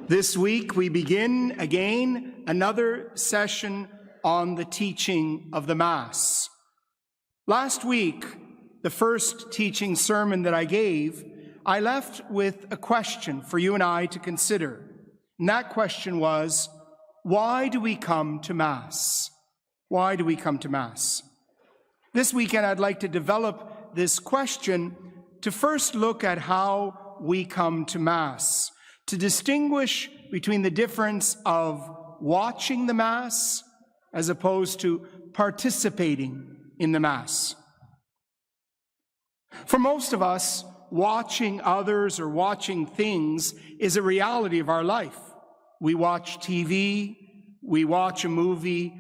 This week we begin again another session on the teaching of the Mass. Last week, the first teaching sermon that I gave, I left with a question for you and I to consider. And that question was, why do we come to Mass? Why do we come to Mass? This weekend I'd like to develop this question to first look at how we come to Mass, to distinguish between the difference of watching the Mass as opposed to participating in the Mass. For most of us, watching others or watching things is a reality of our life. We watch TV, we watch a movie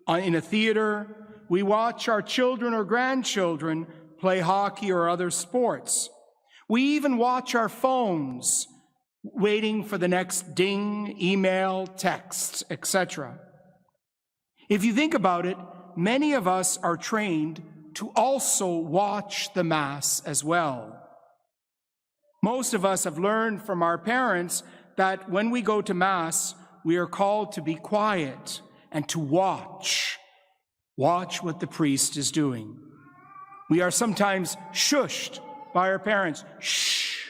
in a theater, we watch our children or grandchildren play hockey or other sports. We even watch our phones, waiting for the next ding, email, text, etc. If you think about it, many of us are trained to also watch the Mass as well. Most of us have learned from our parents that when we go to Mass, we are called to be quiet and to watch. Watch what the priest is doing. We are sometimes shushed by our parents. Shh.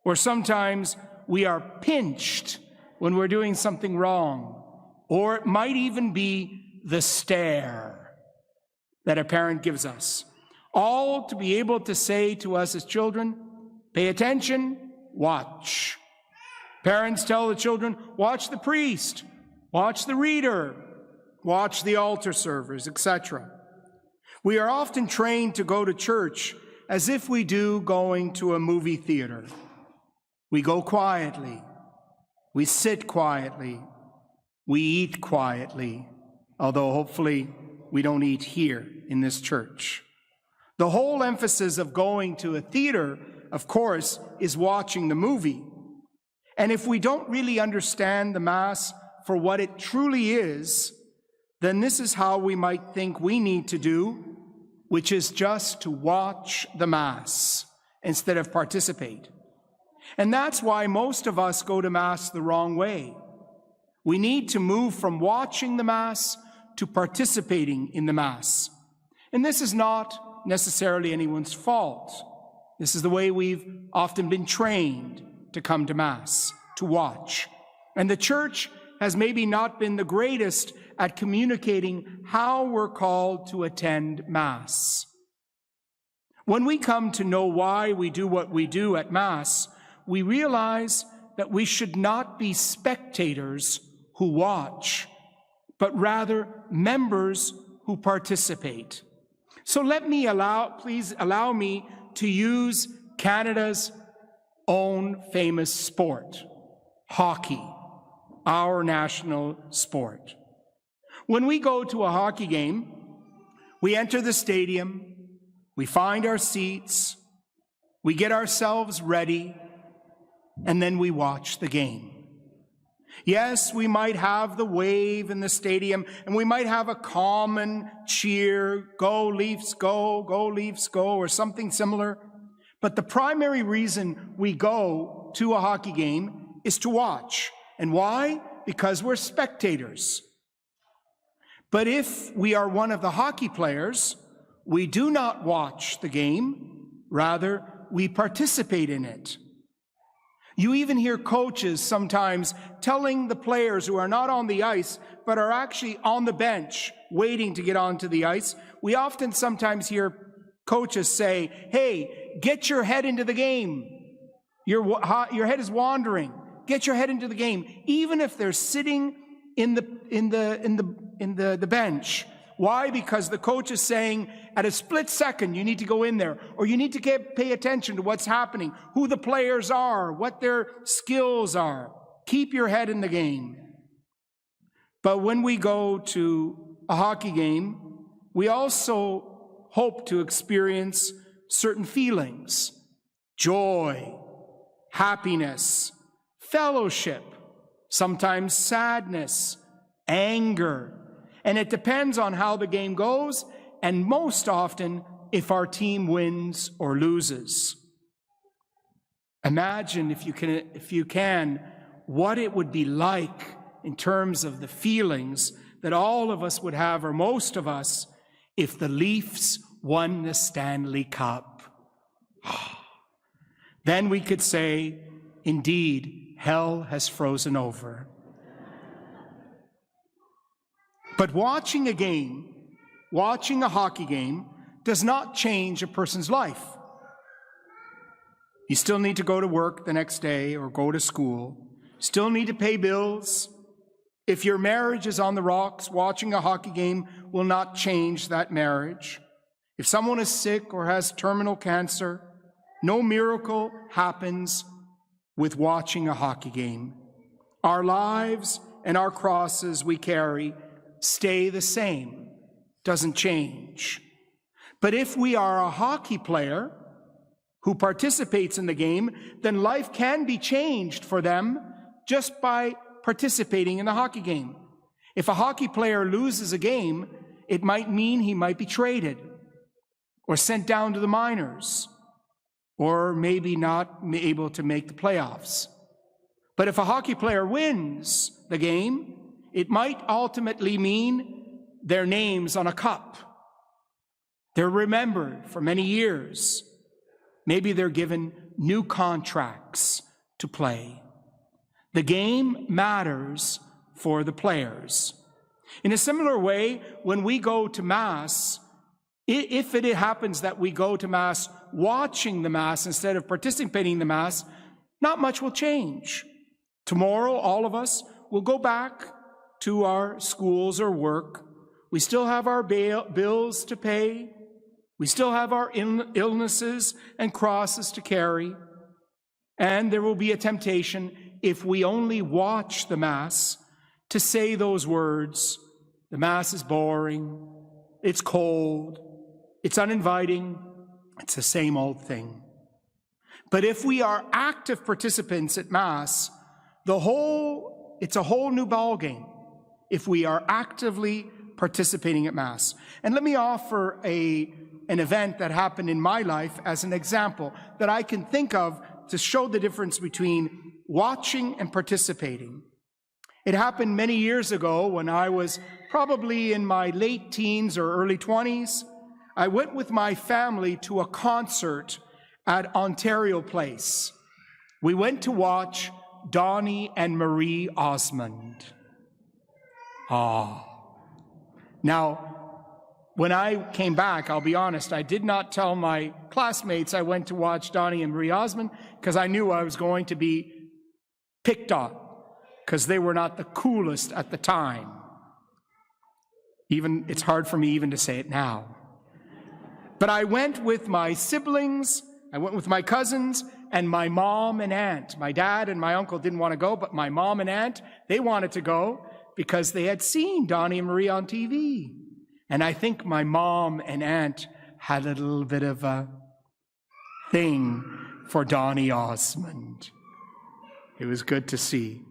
Or sometimes we are pinched when we're doing something wrong. Or it might even be the stare that a parent gives us. All to be able to say to us as children, pay attention, watch. Parents tell the children, watch the priest, watch the reader, watch the altar servers, etc. We are often trained to go to church as if we do going to a movie theater. We go quietly, we sit quietly, we eat quietly, although hopefully we don't eat here in this church. The whole emphasis of going to a theater, of course, is watching the movie. And if we don't really understand the Mass for what it truly is, then this is how we might think we need to do, which is just to watch the Mass instead of participate. And that's why most of us go to Mass the wrong way. We need to move from watching the Mass to participating in the Mass. And this is not necessarily anyone's fault. This is the way we've often been trained to come to Mass, to watch. And the Church has maybe not been the greatest at communicating how we're called to attend Mass. When we come to know why we do what we do at Mass, we realize that we should not be spectators who watch, but rather members who participate. So please allow me to use Canada's own famous sport, hockey, our national sport. When we go to a hockey game, we enter the stadium, we find our seats, we get ourselves ready, and then we watch the game. Yes, we might have the wave in the stadium, and we might have a common cheer, go Leafs, go Leafs, go, or something similar. But the primary reason we go to a hockey game is to watch. And why? Because we're spectators. But if we are one of the hockey players, we do not watch the game, rather we participate in it. You even hear coaches sometimes telling the players who are not on the ice, but are actually on the bench waiting to get onto the ice. We often sometimes hear coaches say, hey, get your head into the game. Your head is wandering. Get your head into the game. Even if they're sitting in the bench. Why? Because the coach is saying, at a split second, you need to go in there, or you need to pay attention to what's happening, who the players are, what their skills are. Keep your head in the game. But when we go to a hockey game, we also hope to experience certain feelings: joy, happiness, fellowship, sometimes sadness, anger. And it depends on how the game goes, and most often, if our team wins or loses. Imagine, if you can, what it would be like in terms of the feelings that all of us would have, or most of us, if the Leafs won the Stanley Cup. Then we could say, indeed, hell has frozen over. But watching a hockey game, does not change a person's life. You still need to go to work the next day or go to school. Still need to pay bills. If your marriage is on the rocks, watching a hockey game will not change that marriage. If someone is sick or has terminal cancer, no miracle happens with watching a hockey game. Our lives and our crosses we carry stay the same, doesn't change. But if we are a hockey player who participates in the game, then life can be changed for them just by participating in the hockey game. If a hockey player loses a game, it might mean he might be traded or sent down to the minors or maybe not able to make the playoffs. But if a hockey player wins the game, it might ultimately mean their name's on a cup. They're remembered for many years. Maybe they're given new contracts to play. The game matters for the players. In a similar way, when we go to Mass, if it happens that we go to Mass watching the Mass instead of participating in the Mass, not much will change. Tomorrow, all of us will go back to our schools or work. We still have our bills to pay. We still have our illnesses and crosses to carry. And there will be a temptation, if we only watch the Mass, to say those words, the Mass is boring, it's cold, it's uninviting, it's the same old thing. But if we are active participants at Mass, it's a whole new ballgame if we are actively participating at Mass. And let me offer an event that happened in my life as an example that I can think of to show the difference between watching and participating. It happened many years ago when I was probably in my late teens or early 20s. I went with my family to a concert at Ontario Place. We went to watch Donny and Marie Osmond. Now, when I came back, I'll be honest, I did not tell my classmates I went to watch Donny and Marie Osmond because I knew I was going to be picked on because they were not the coolest at the time. It's hard for me even to say it now. But I went with my siblings, I went with my cousins, and my mom and aunt. My dad and my uncle didn't want to go, but my mom and aunt, they wanted to go because they had seen Donny and Marie on TV. And I think my mom and aunt had a little bit of a thing for Donny Osmond. It was good to see.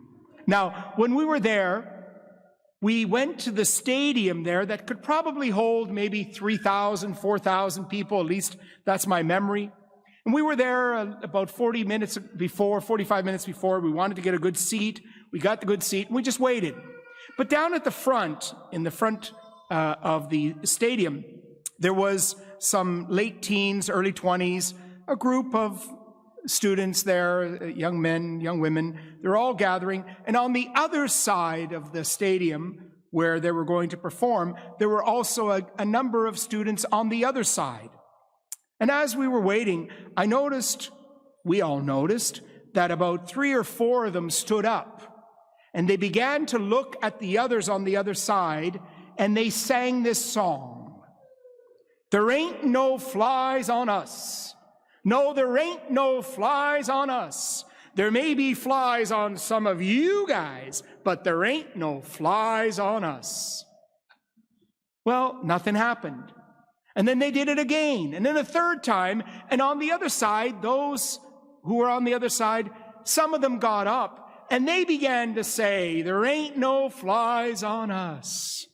Now, when we were there, we went to the stadium there that could probably hold maybe 3,000, 4,000 people, at least that's my memory. And we were there about 45 minutes before. We wanted to get a good seat. We got the good seat, and we just waited. But down at the front, in the front of the stadium, there was some late teens, early 20s, a group of students there, young men, young women. They're all gathering. And on the other side of the stadium where they were going to perform, there were also a number of students on the other side. And as we were waiting, we all noticed, that about 3 or 4 of them stood up. And they began to look at the others on the other side, and they sang this song. There ain't no flies on us. No, there ain't no flies on us. There may be flies on some of you guys, but there ain't no flies on us. Well, nothing happened. And then they did it again, and then a third time, and on the other side, those who were on the other side, some of them got up, and they began to say, there ain't no flies on us.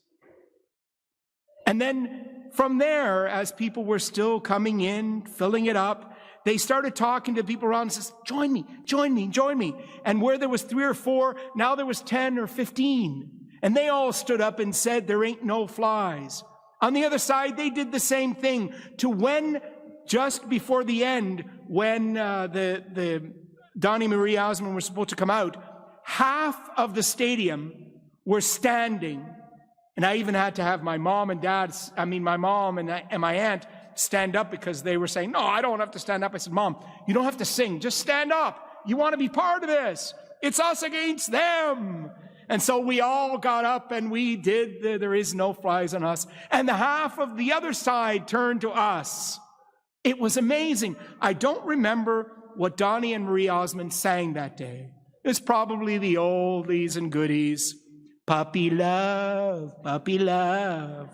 And then from there, as people were still coming in, filling it up, they started talking to people around and says, join me, join me, join me. And where there was 3 or 4, now there was 10 or 15. And they all stood up and said, there ain't no flies. On the other side, they did the same thing to when, just before the end, when the Donnie Marie Osmond was supposed to come out, half of the stadium were standing. And I even had to have my mom and my mom and my aunt stand up because they were saying, no, I don't have to stand up. I said, Mom, you don't have to sing. Just stand up. You want to be part of this. It's us against them. And so we all got up and we did There Is No Flies on Us. And the half of the other side turned to us. It was amazing. I don't remember what Donnie and Marie Osmond sang that day. It was probably the oldies and goodies. Puppy love, puppy love.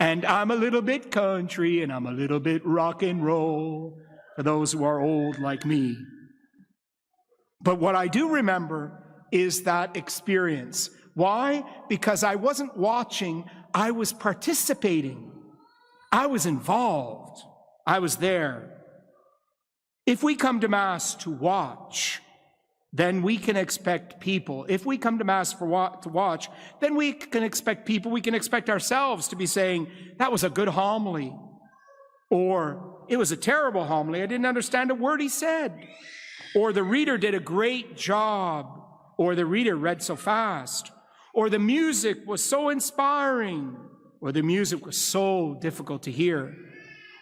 And I'm a little bit country and I'm a little bit rock and roll, for those who are old like me. But what I do remember is that experience. Why? Because I wasn't watching, I was participating. I was involved. I was there. If we come to Mass to watch, then we can expect people. If we come to Mass to watch, then we can expect people. We can expect ourselves to be saying, that was a good homily. Or, it was a terrible homily. I didn't understand a word he said. Or, the reader did a great job. Or, the reader read so fast. Or, the music was so inspiring. Or, the music was so difficult to hear.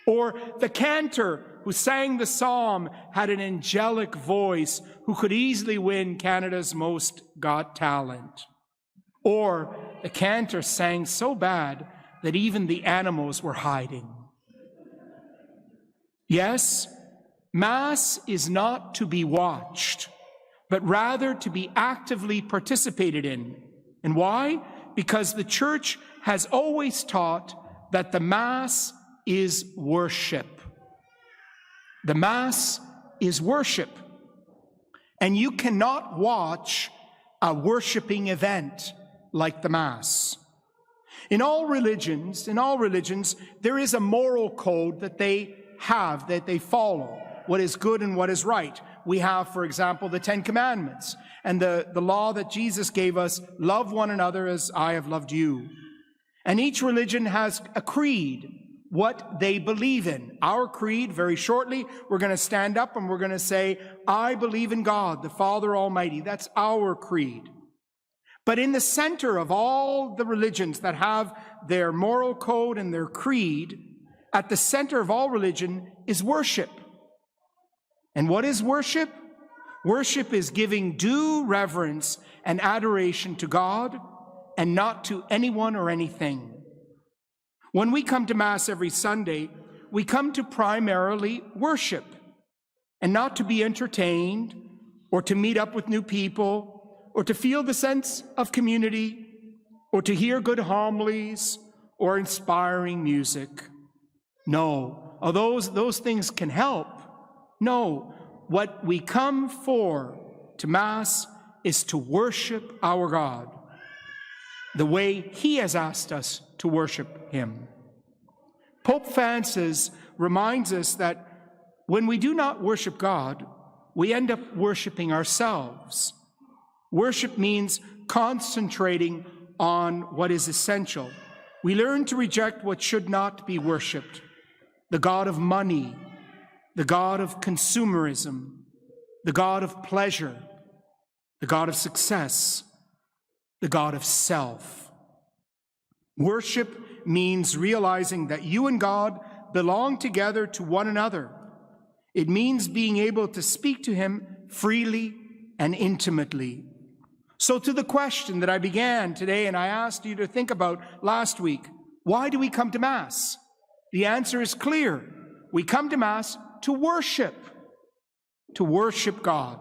Or, the cantor who sang the psalm had an angelic voice who could easily win Canada's Most Got Talent. Or the cantor sang so bad that even the animals were hiding. Yes, Mass is not to be watched, but rather to be actively participated in. And why? Because the Church has always taught that the Mass is worship. The Mass is worship. And you cannot watch a worshiping event like the Mass. In all religions, there is a moral code that they have, that they follow, what is good and what is right. We have, for example, the 10 Commandments and the law that Jesus gave us, love one another as I have loved you. And each religion has a creed, what they believe in. Our creed, very shortly, we're going to stand up and we're going to say, I believe in God, the Father Almighty. That's our creed. But in the center of all the religions that have their moral code and their creed, at the center of all religion is worship. And what is worship? Worship is giving due reverence and adoration to God and not to anyone or anything. When we come to Mass every Sunday, we come to primarily worship and not to be entertained or to meet up with new people or to feel the sense of community or to hear good homilies or inspiring music. No, although those things can help, no, what we come for to Mass is to worship our God the way He has asked us to worship Him. Pope Francis reminds us that when we do not worship God, we end up worshiping ourselves. Worship means concentrating on what is essential. We learn to reject what should not be worshiped: the God of money, the God of consumerism, the God of pleasure, the God of success, the God of self. Worship means realizing that you and God belong together to one another. It means being able to speak to Him freely and intimately. So to the question that I began today and I asked you to think about last week, why do we come to Mass? The answer is clear. We come to Mass to worship God.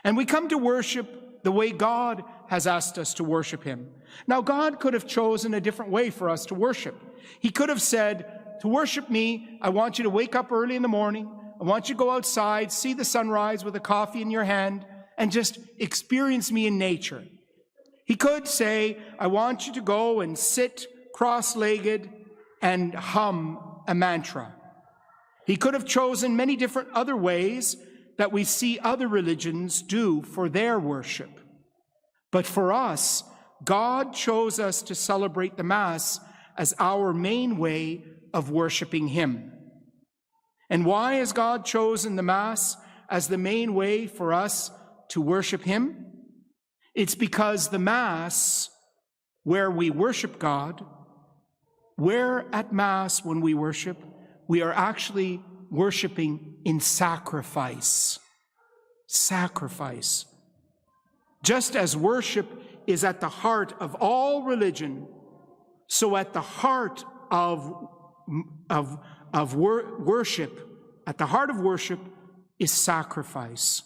And we come to worship the way God has asked us to worship Him. Now, God could have chosen a different way for us to worship. He could have said, to worship me, I want you to wake up early in the morning. I want you to go outside, see the sunrise with a coffee in your hand, and just experience me in nature. He could say, I want you to go and sit cross-legged, and hum a mantra. He could have chosen many different other ways that we see other religions do for their worship. But for us, God chose us to celebrate the Mass as our main way of worshiping Him. And why has God chosen the Mass as the main way for us to worship Him? It's because the Mass, where we worship God, where at Mass when we worship, we are actually worshiping in sacrifice. Sacrifice. Just as worship is at the heart of all religion, so at the heart of worship, at the heart of worship is sacrifice.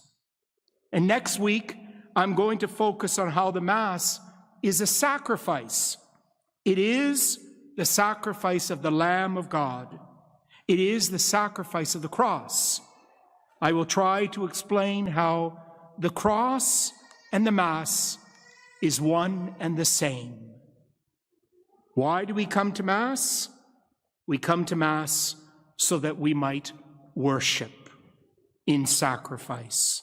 And next week, I'm going to focus on how the Mass is a sacrifice. It is the sacrifice of the Lamb of God. It is the sacrifice of the cross. I will try to explain how the cross and the Mass is one and the same. Why do we come to Mass? We come to Mass so that we might worship in sacrifice.